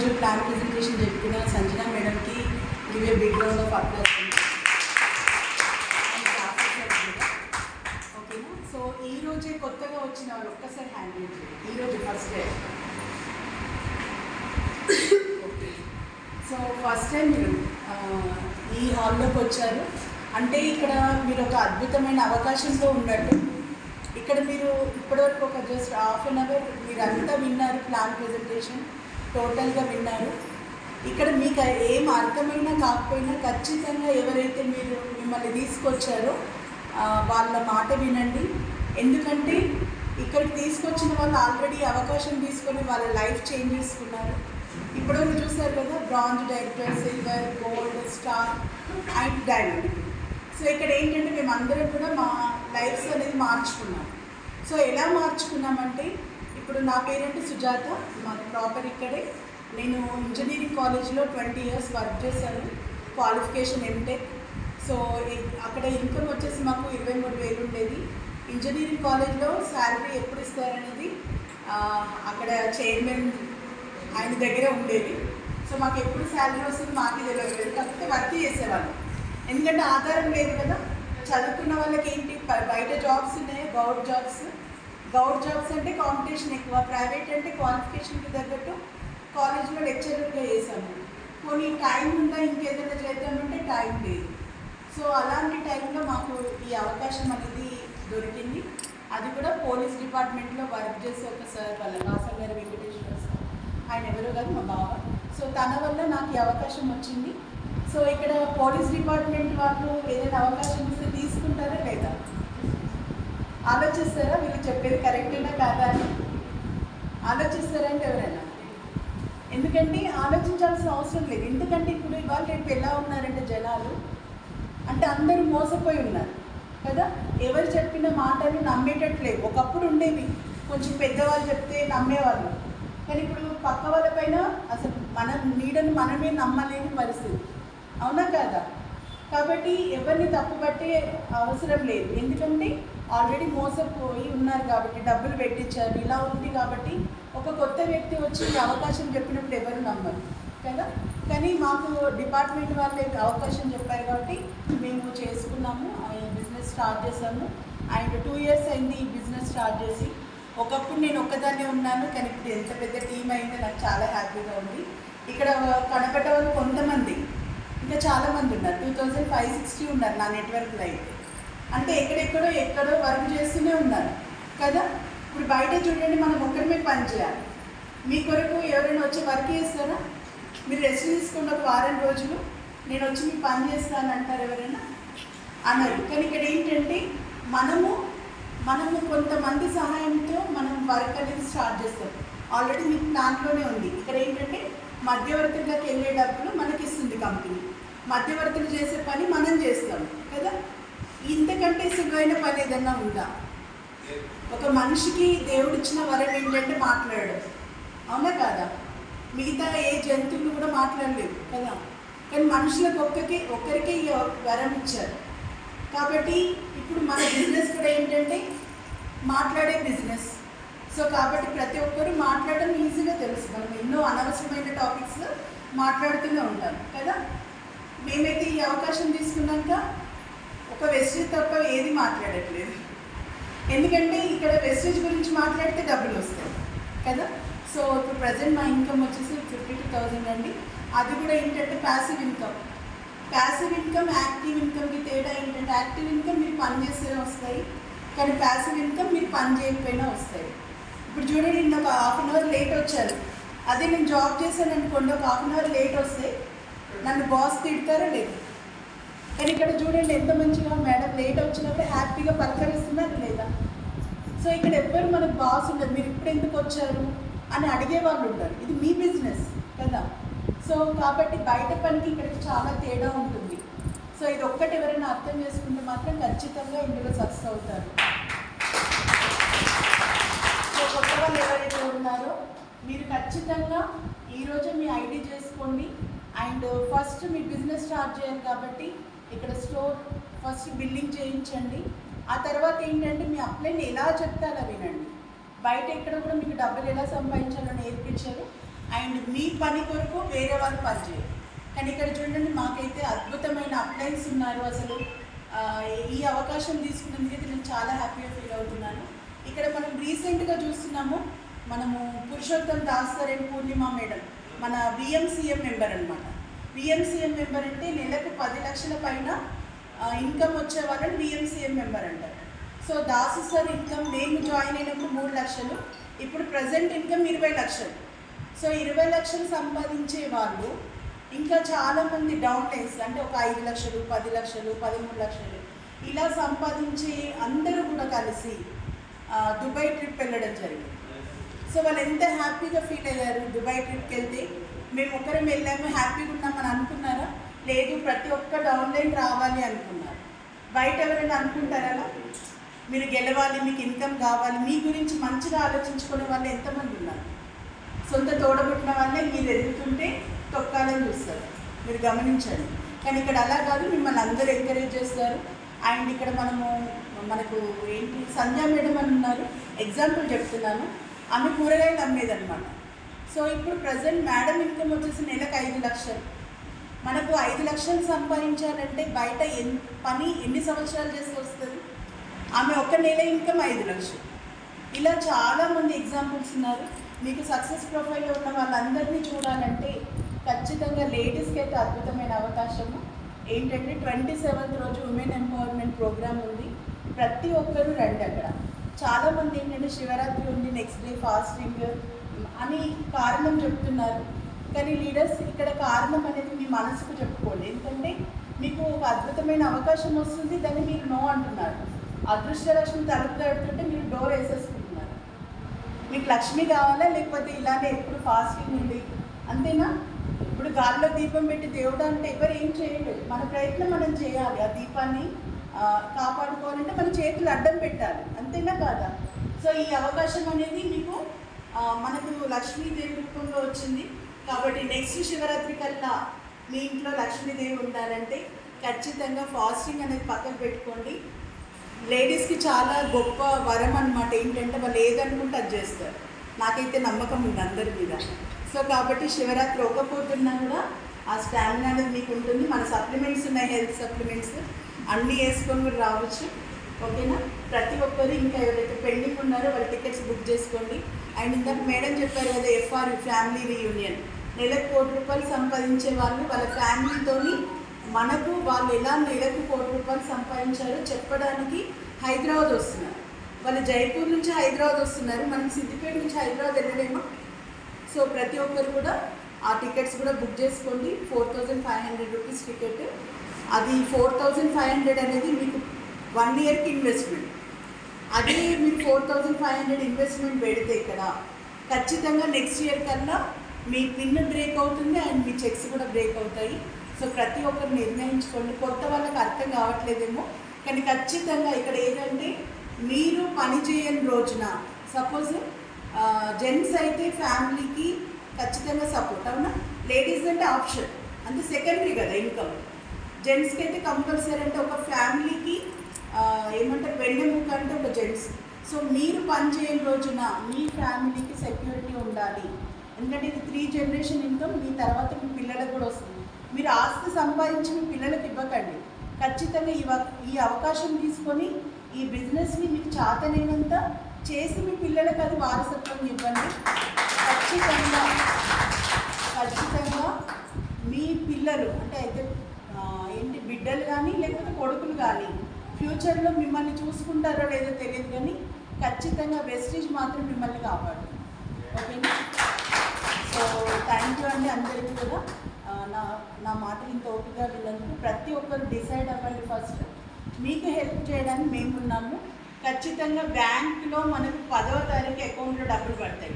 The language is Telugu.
ఈరోజు ప్లాన్ ప్రెజెంటేషన్ చెప్తున్న సంజన మేడంకి give a big round of applause. ఓకేనా? సో ఈరోజే కొత్తగా వచ్చిన వాళ్ళు ఒక్కసారి హ్యాండిల్ చేయండి. ఈరోజు first day. So first time మీరు ఈ హాల్లోకి వచ్చారు అంటే ఇక్కడ మీరు ఒక అద్భుతమైన అవకాశంలో ఉన్నట్టు. ఇక్కడ మీరు ఇప్పటివరకు ఒక జస్ట్ హాఫ్ అన్ అవర్ మీరు అంతా విన్నారు, ప్లాన్ ప్రెజెంటేషన్ టోటల్గా విన్నారు. ఇక్కడ మీకు ఏం అర్థమైనా కాకపోయినా ఖచ్చితంగా ఎవరైతే మీరు మిమ్మల్ని తీసుకొచ్చారో వాళ్ళ మాట వినండి. ఎందుకంటే ఇక్కడికి తీసుకొచ్చిన వాళ్ళు ఆల్రెడీ అవకాశం తీసుకొని వాళ్ళ లైఫ్ చేంజ్ చేసుకున్నారు. ఇప్పుడు చూసారు కదా, bronze, director, silver, gold, star and diamond. So ఇక్కడ ఏంటంటే మేము అందరం కూడా మా లైఫ్స్ అనేది మార్చుకున్నాం. సో ఎలా మార్చుకున్నామంటే ఇప్పుడు నా పేరెంట్ సుజాత, మాది ప్రాపర్ ఇక్కడే. నేను ఇంజనీరింగ్ కాలేజ్లో 20 years వర్క్ చేశాను, క్వాలిఫికేషన్ ఎంటెక్. సో అక్కడ ఇన్కమ్ వచ్చేసి మాకు 23,000 ఉండేది. ఇంజనీరింగ్ కాలేజ్లో శాలరీ ఎప్పుడు ఇస్తారనేది అక్కడ చైర్మన్ ఆయన దగ్గర ఉండేది. సో మాకు ఎప్పుడు శాలరీ వస్తుంది మాకు తెలియలేదు, కాకపోతే వర్క్ చేసేవాళ్ళు. ఎందుకంటే ఆధారం లేదు కదా. చదువుకున్న వాళ్ళకి ఏంటి బయట జాబ్స్ ఉన్నాయి, గౌట్ జాబ్స్ అంటే కాంపిటీషన్ ఎక్కువ, ప్రైవేట్ అంటే క్వాలిఫికేషన్కి తగ్గట్టు కాలేజ్లో లెక్చరర్గా చేశాము. కొన్ని టైం ఉందా ఇంకేదైనా చేద్దామంటే టైం లేదు. సో అలాంటి టైంలో మాకు ఈ అవకాశం అనేది దొరికింది. అది కూడా పోలీస్ డిపార్ట్మెంట్లో వర్క్ చేసే ఒక సార్ వాళ్ళ వాసల్ గారి వెంకటేశ్వర సార్, ఆయన ఎవరో కాదు మా బావ. సో తన వల్ల నాకు ఈ అవకాశం వచ్చింది. సో ఇక్కడ పోలీస్ డిపార్ట్మెంట్ వాళ్ళు ఏదైనా అవకాశం ఇస్తే తీసుకుంటారా లేదా ఆలోచిస్తారా? వీళ్ళు చెప్పేది కరెక్టేనా కాదా అని ఆలోచిస్తారా అంటే ఎవరైనా? ఎందుకంటే ఆలోచించాల్సిన అవసరం లేదు. ఎందుకంటే ఇప్పుడు ఇవాళ రేపు ఎలా ఉన్నారంటే జనాలు అంటే అందరూ మోసపోయి ఉన్నారు కదా. ఎవరు చెప్పిన మాటలు నమ్మేటట్లేదు. ఒకప్పుడు ఉండేవి, కొంచెం పెద్దవాళ్ళు చెప్తే నమ్మేవాళ్ళు. కానీ ఇప్పుడు పక్క వాళ్ళ పైన అసలు మన నీడను మనమే నమ్మలేని పరిస్థితి, అవునా కాదా? కాబట్టి ఎవరిని తప్పుపట్టే అవసరం లేదు. ఎందుకంటే ఆల్రెడీ మోసపోయి ఉన్నారు కాబట్టి, డబ్బులు పెట్టించారు, ఇలా ఉంది కాబట్టి ఒక కొత్త వ్యక్తి వచ్చి అవకాశం చెప్పినప్పుడు ఎవరు నమ్మరు కదా. కానీ మాకు డిపార్ట్మెంట్ వాళ్ళే అవకాశం చెప్పారు కాబట్టి మేము చేసుకున్నాము, ఈ బిజినెస్ స్టార్ట్ చేసాము. అండ్ 2 years అయింది ఈ బిజినెస్ స్టార్ట్ చేసి. ఒకప్పుడు నేను ఒక్కదాన్నే ఉన్నాను, కానీ ఇప్పుడు ఎంత పెద్ద టీం అయిందో నాకు చాలా హ్యాపీగా ఉంది. ఇక్కడ కనపడ్డ వాళ్ళు కొంతమంది, ఇంకా చాలామంది ఉన్నారు, 2560 ఉన్నారు నా నెట్వర్క్లో అయితే. అంటే ఎక్కడో వర్క్ చేస్తూనే ఉన్నారు కదా. ఇప్పుడు బయట చూడండి, మనం ఒక్కరిమే పని చేయాలి. మీ కొరకు ఎవరైనా వచ్చి వర్క్ చేస్తారా? మీరు రెస్ట్ తీసుకున్న ఒక వారం రోజులు నేను వచ్చి మీ పని చేస్తాను అంటారు ఎవరైనా? అన్నారు. కానీ ఇక్కడ ఏంటంటే మనము కొంతమంది సహాయంతో మనం వర్క్ అనేది స్టార్ట్ చేస్తాం. ఆల్రెడీ మీకు దాంట్లోనే ఉంది. ఇక్కడ ఏంటంటే మధ్యవర్తులకు వెళ్ళే డబ్బులు మనకి ఇస్తుంది కంపెనీ, మధ్యవర్తులు చేసే పని మనం చేస్తాం కదా. ఇంతకంటే సులువైన పని ఏదన్నా ఉందా? ఒక మనిషికి దేవుడిచ్చిన వరం ఏంటంటే మాట్లాడడం, అవునా కాదా? మిగతా ఏ జంతువులు కూడా మాట్లాడలేవు కదా. కానీ మనుషులకు ఒక్కరికే ఈ వరం ఇచ్చారు. కాబట్టి ఇప్పుడు మన బిజినెస్ కూడా ఏంటంటే మాట్లాడే బిజినెస్. సో కాబట్టి ప్రతి ఒక్కరు మాట్లాడడం ఈజీగా తెలుసు. మనం ఎన్నో అనవసరమైన టాపిక్స్ మాట్లాడుతూనే ఉంటాం కదా. మేమైతే ఈ అవకాశం తీసుకున్నాక ఒక వెస్టేజ్ తప్ప ఏది మాట్లాడట్లేదు. ఎందుకంటే ఇక్కడ వెస్టేజ్ గురించి మాట్లాడితే డబ్బులు వస్తాయి కదా. సో ఇప్పుడు ప్రజెంట్ మా ఇన్కమ్ వచ్చేసి 52,000 అండి. అది కూడా ఏంటంటే ప్యాసివ్ ఇన్కమ్. యాక్టివ్ ఇన్కమ్కి తేడా ఏంటంటే యాక్టివ్ ఇన్కమ్ మీరు పని చేస్తేనే వస్తాయి, కానీ ప్యాసివ్ ఇన్కమ్ మీరు పని చేయకపోయినా వస్తాయి. ఇప్పుడు చూడండి, నేను ఒక హాఫ్ అన్ అవర్ లేట్ వచ్చాను. అదే నేను జాబ్ చేశాను అనుకోండి, ఒక హాఫ్ అన్ అవర్ లేట్ వస్తే నన్ను బాస్ తిడతారా లేదు? కానీ ఇక్కడ చూడండి ఎంత మంచిగా మేడం లేట్ వచ్చినప్పుడు హ్యాపీగా పలకరిస్తున్నారు లేదా? సో ఇక్కడ ఎవ్వరు మనకు బాస్ ఉండదు, మీరు ఇప్పుడు ఎందుకు వచ్చారు అని అడిగే వాళ్ళు ఉంటారు. ఇది మీ బిజినెస్ కదా. సో కాబట్టి బయట పనికి ఇక్కడికి చాలా తేడా ఉంటుంది. సో ఇది ఒక్కటి ఎవరైనా అర్థం చేసుకుంటే మాత్రం ఖచ్చితంగా ఇందులో సక్సెస్ అవుతారు. సో కొత్త వాళ్ళు ఎవరైతే ఉన్నారో మీరు ఖచ్చితంగా ఈరోజు మీ ఐడి చేసుకోండి. And first me business start చేయాలి కాబట్టి ఇక్కడ స్టోర్ ఫస్ట్ బిల్లింగ్ చేయించండి. ఆ తర్వాత ఏంటంటే మీ అప్లైని ఎలా చెప్తారో వినండి. బయట ఎక్కడ కూడా మీకు డబ్బులు ఎలా సంపాదించాలో నేర్పించారు. అండ్ మీ పని కొరకు వేరే వాళ్ళు పనిచేయరు. కానీ ఇక్కడ చూడండి, మాకైతే అద్భుతమైన అప్లయన్స్ ఉన్నారు. అసలు ఈ అవకాశం తీసుకున్నందుకైతే నేను చాలా హ్యాపీగా ఫీల్ అవుతున్నాను. ఇక్కడ మనం రీసెంట్గా చూస్తున్నాము, మనము Purushottam Das sir and Purnima madam మన విఎంసీఎం మెంబర్ అనమాట. విఎంసీఎం మెంబర్ అంటే నెలకు 10 లక్షల పైన ఇన్కమ్ వచ్చే వాళ్ళని విఎంసీఎం మెంబర్ అంటారు. సో దాసు సార్ ఇన్కమ్ నేను జాయిన్ అయినప్పుడు 3 లక్షలు, ఇప్పుడు ప్రజెంట్ ఇన్కమ్ 20 లక్షలు. సో 20 లక్షలు సంపాదించే వాళ్ళు ఇంకా చాలామంది డౌన్ లైన్స్ అంటే ఒక 5 లక్షలు, 10 లక్షలు, 13 లక్షలు ఇలా సంపాదించే అందరూ కూడా కలిసి దుబాయ్ ట్రిప్ వెళ్ళడం జరిగింది. సో వాళ్ళు ఎంత హ్యాపీగా ఫీల్ అయ్యారు. దుబాయ్ ట్రిప్కి వెళ్తే మేము ఒకరం వెళ్ళాము, హ్యాపీగా ఉన్నామని అనుకున్నారా? లేదు, ప్రతి ఒక్క డౌన్లైన్ రావాలి అనుకున్నారు. బయట ఎవరైనా అనుకుంటారా? మీరు గెలవాలి, మీకు ఇన్కమ్ కావాలి, మీ గురించి మంచిగా ఆలోచించుకునే వాళ్ళు ఎంతమంది ఉన్నారు? సొంత తోడబుట్టిన వాళ్ళే మీరు ఎదుగుతుంటే తొక్కాలని చూస్తారు, మీరు గమనించండి. కానీ ఇక్కడ అలా కాదు, మిమ్మల్ని అందరూ ఎంకరేజ్ చేస్తారు. అండ్ ఇక్కడ మనకు ఏంటి సంధ్యా మేడం అని ఉన్నారు, ఎగ్జాంపుల్ చెప్తున్నాను. ఆమె కూరగాయలు అమ్మేదన్నమాట. సో ఇప్పుడు ప్రజెంట్ మేడం ఇన్కమ్ వచ్చేసి నెలకు 5 లక్షలు. మనకు 5 లక్షలు సంపాదించాలంటే బయట పని ఎన్ని సంవత్సరాలు చేస్తే వస్తుంది? ఆమె ఒక్క నెల ఇన్కమ్ 5 లక్షలు. ఇలా చాలామంది ఎగ్జాంపుల్స్ ఉన్నారు. మీకు సక్సెస్ ప్రొఫైల్లో ఉన్న వాళ్ళందరినీ చూడాలంటే ఖచ్చితంగా లేడీస్కి అయితే అద్భుతమైన అవకాశము ఏంటంటే 27th రోజు ఉమెన్ ఎంపవర్మెంట్ ప్రోగ్రామ్ ఉంది. ప్రతి ఒక్కరూ రండి. అక్కడ చాలామంది ఏంటంటే శివరాత్రి ఉంది, నెక్స్ట్ డే ఫాస్టింగ్ అని కారణం చెప్తున్నారు. కానీ లీడర్స్ ఇక్కడ కారణం అనేది మీ మనసుకు చెప్పుకోండి. ఎందుకంటే మీకు ఒక అద్భుతమైన అవకాశం వస్తుంది, దాన్ని మీరు నో అంటున్నారు. అదృష్టలక్ష్మి తలుపు తడుతుంటే మీరు డోర్ వేసేసుకుంటున్నారు. మీకు లక్ష్మి కావాలా, లేకపోతే ఇలానే ఎప్పుడు ఫాస్టింగ్ ఉంది అంతేనా? ఇప్పుడు గాలిలో దీపం పెట్టి దేవుడు అంటే ఎవరు ఏం చేయలేదు. మన ప్రయత్నం మనం చేయాలి. ఆ దీపాన్ని కాపాడుకోవాలంటే మన చేతులు అడ్డం పెట్టాలి, అంతేనా కాదా? సో ఈ అవకాశం అనేది మీకు మనకు లక్ష్మీదేవి రూపంలో వచ్చింది. కాబట్టి నెక్స్ట్ శివరాత్రి కల్లా మీ ఇంట్లో లక్ష్మీదేవి ఉండాలంటే ఖచ్చితంగా ఫాస్టింగ్ అనేది పక్కకు పెట్టుకోండి. లేడీస్కి చాలా గొప్ప వరం అనమాట. ఏంటంటే వాళ్ళు ఏదనుకుంటే అది చేస్తారు. నాకైతే నమ్మకం ఉంది అందరి మీద. సో కాబట్టి శివరాత్రి ఒక పొద్దున్నా కూడా ఆ స్టామినా అనేది మీకు ఉంటుంది. మన సప్లిమెంట్స్ ఉన్నాయి, హెల్త్ సప్లిమెంట్స్ అన్నీ వేసుకొని కూడా రావచ్చు. ఓకేనా? ప్రతి ఒక్కరు ఇంకా ఎవరైతే పెండింగ్ ఉన్నారో వాళ్ళ టికెట్స్ బుక్ చేసుకోండి. అండ్ ఇందాక మేడం చెప్పారు కదా, ఎఫ్ఆర్ ఫ్యామిలీ రీయూనియన్, నెలకు ₹1 సంపాదించే వాళ్ళు వాళ్ళ ఫ్యామిలీతోని మనకు వాళ్ళు ఎలా నెలకు ₹1 సంపాదించారో చెప్పడానికి హైదరాబాద్ వస్తున్నారు. వాళ్ళు జైపూర్ నుంచి హైదరాబాద్ వస్తున్నారు, మనం సిద్దిపేట నుంచి హైదరాబాద్ వెళ్ళలేమా? సో ప్రతి ఒక్కరు కూడా ఆ టికెట్స్ కూడా బుక్ చేసుకోండి. 4500 రూపీస్ టికెట్. అది 4500 అనేది మీకు 1 ఇయర్కి ఇన్వెస్ట్మెంట్. అదే మీరు 4500 ఇన్వెస్ట్మెంట్ పెడితే ఇక్కడ ఖచ్చితంగా నెక్స్ట్ ఇయర్ కన్నా మీ పిన్ బ్రేక్ అవుతుంది అండ్ మీ చెక్స్ కూడా బ్రేక్ అవుతాయి. సో ప్రతి ఒక్కరు నిర్ణయించుకోండి. కొత్త వాళ్ళకి అర్థం కావట్లేదేమో, కానీ ఖచ్చితంగా ఇక్కడ ఏంటంటే మీరు పని చేయని రోజున, సపోజ్ జెంట్స్ అయితే ఫ్యామిలీకి ఖచ్చితంగా సపోర్ట్, అవునా? లేడీస్ అంటే ఆప్షన్, అంటే సెకండరీ కదా ఇన్కమ్. జెంట్స్కి అయితే కంపల్సరీ, అంటే ఒక ఫ్యామిలీకి ఏమంటారు వెన్నెముక అంటే ఒక జెంట్స్. సో మీరు పని చేయని రోజున మీ ఫ్యామిలీకి సెక్యూరిటీ ఉండాలి. ఎందుకంటే ఇది 3 జనరేషన్ ఇన్కమ్, మీ తర్వాత మీ పిల్లలకు కూడా వస్తుంది. మీరు ఆస్తి సంపాదించి మీ పిల్లలకు ఇవ్వకండి. ఖచ్చితంగా ఈ అవకాశం తీసుకొని ఈ బిజినెస్ని మీకు చేతనైనంత చేసి మీ పిల్లలకు అది వారసత్వం ఇవ్వండి. ఖచ్చితంగా మీ పిల్లలు అంటే అయితే ఏంటి బిడ్డలు కానీ లేకపోతే కొడుకులు కానీ ఫ్యూచర్లో మిమ్మల్ని చూసుకుంటారో లేదో తెలియదు, కానీ ఖచ్చితంగా వెస్టీజ్ మాత్రం మిమ్మల్ని కాపాడు. ఓకేనా? సో థ్యాంక్ యూ అండి అందరికీ కూడా. నా మాటలు ఇంత ఓపికగా విన్నందుకు. ప్రతి ఒక్కరు డిసైడ్ అవ్వండి. ఫస్ట్ మీకు హెల్ప్ చేయడానికి మేము ఉన్నాము. ఖచ్చితంగా బ్యాంకులో మనకు 10వ తారీఖు అకౌంట్లో డబ్బులు పడతాయి.